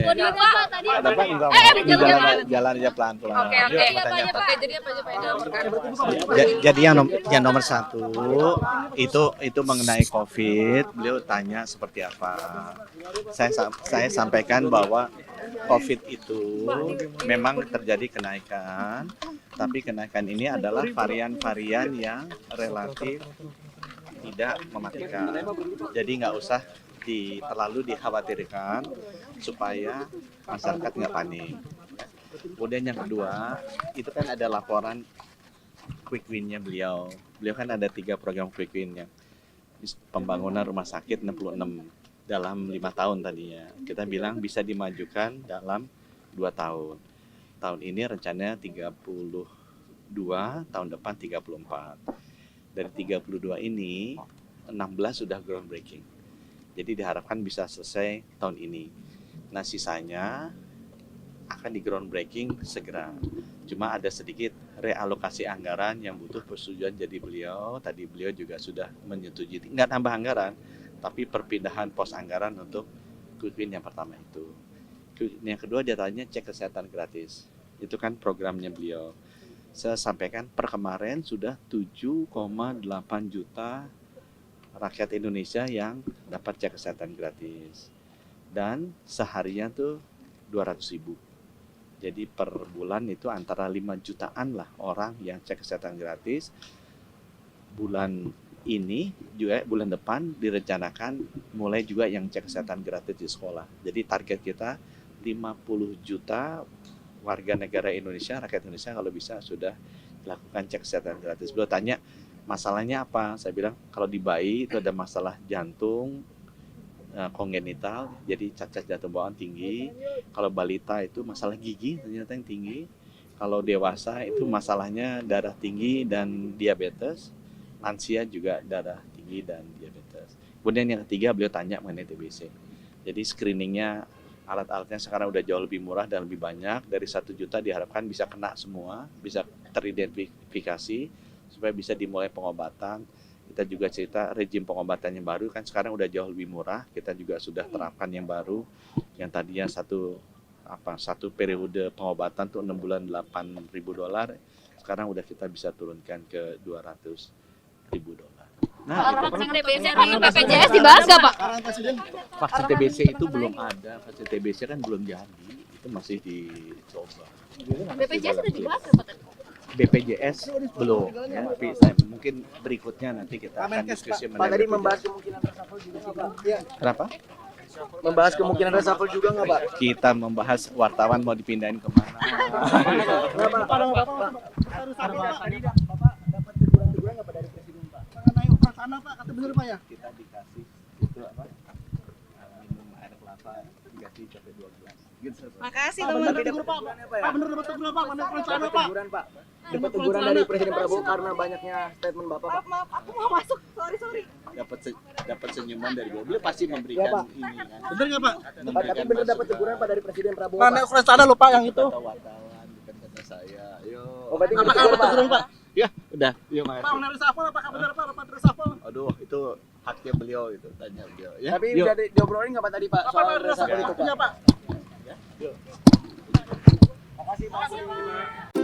Mau di Pak tadi. Bapak enggak jalan aja pelan-pelan. Oke. Oke, jadi apa aja Pak yang dilaporkan? Jadi yang nomor satu itu mengenai COVID. Beliau tanya seperti apa. Saya sampaikan bahwa COVID itu memang terjadi kenaikan, tapi kenaikan ini adalah varian-varian yang relatif tidak mematikan. Jadi nggak usah terlalu dikhawatirkan supaya masyarakat nggak panik. Kemudian yang kedua, itu kan ada laporan quick win-nya beliau. Beliau kan ada 3 program quick win yang pembangunan rumah sakit 66 dalam 5 tahun tadinya. Kita bilang bisa dimajukan dalam 2 tahun. Tahun ini rencananya 32, tahun depan 34. Dari 32 ini, 16 sudah groundbreaking. Jadi diharapkan bisa selesai tahun ini. Nah sisanya akan di groundbreaking segera. Cuma ada sedikit realokasi anggaran yang butuh persetujuan jadi beliau. Tadi beliau juga sudah menyetujui, nggak tambah anggaran, tapi perpindahan pos anggaran untuk quick win yang pertama itu. Yang kedua dia tanya cek kesehatan gratis. Itu kan programnya beliau. Saya sampaikan per kemarin sudah 7,8 juta rakyat Indonesia yang dapat cek kesehatan gratis. Dan seharinya tuh 200.000. Jadi per bulan itu antara 5 jutaan lah orang yang cek kesehatan gratis. Bulan ini juga bulan depan direncanakan mulai juga yang cek kesehatan gratis di sekolah. Jadi target kita 50 juta warga negara Indonesia, rakyat Indonesia kalau bisa sudah dilakukan cek kesehatan gratis. Beliau tanya masalahnya apa? Saya bilang kalau di bayi itu ada masalah jantung kongenital, jadi cacat jantung bawaan tinggi. Kalau balita itu masalah gigi ternyata yang tinggi. Kalau dewasa itu masalahnya darah tinggi dan diabetes. Lansia juga darah tinggi dan diabetes. Kemudian yang ketiga beliau tanya mengenai TBC. Jadi screeningnya, alat-alatnya sekarang udah jauh lebih murah dan lebih banyak. Dari 1 juta diharapkan bisa kena semua, bisa teridentifikasi supaya bisa dimulai pengobatan. Kita juga cerita rejim pengobatan yang baru kan sekarang udah jauh lebih murah. Kita juga sudah terapkan yang baru yang tadinya satu periode pengobatan tuh 6 bulan $8.000. Sekarang udah kita bisa turunkan ke $200.000. Nah, Vaksin TBC dengan BPJS dibahas nggak Pak? vaksin TBC itu belum ada, vaksin TBC kan belum jadi, itu masih dicoba. BPJS sudah dibahas nggak Pak? BPJS belum, ya, tapi mungkin berikutnya nanti kita akan diskusi Pak mengenai tadi BPJS. membahas kemungkinan reshuffle juga sih Pak. Iya. Kenapa? Membahas kemungkinan reshuffle juga nggak Pak? Kita membahas wartawan mau dipindahin kemana? Bapak dapat teguran nggak Pak dari Presiden Pak? Mengenai perasaan Pak, kata benar Pak ya? Kita dikasih itu apa? Minum air kelapa dikasih sampai 12. Gitu. Makasih Pak, teman-teman. benar teguran Pak. Pak benar dapat teguran Pak, mana perasaan Dapat Pak? teguran Pak. Dapat teguran dari Presiden Prabowo karena banyaknya statement Bapak Pak. Maaf, aku mau masuk. Sorry. Dapat senyuman dari beliau pasti memberikan Iya, Pak. ini kan. Benar nggak Pak? Tapi benar dapat teguran Pak dari Presiden Prabowo. Mana Pak. perasaan lo Pak yang itu? Kata wartawan bukan kata saya. Ayo. Oh, berarti Apakah teguran dapat teguran Pak? Ya, udah. Yuk, Mas. Pak benar reshuffle apakah benar Pak dapat reshuffle? Aduh, itu haknya beliau itu, tanya beliau ya. Tapi Yuk. udah diobrolin nggak Pak tadi Pak Apa soal benar reshuffle reshuffle itu punya Pak? Pak? Makasih Pak.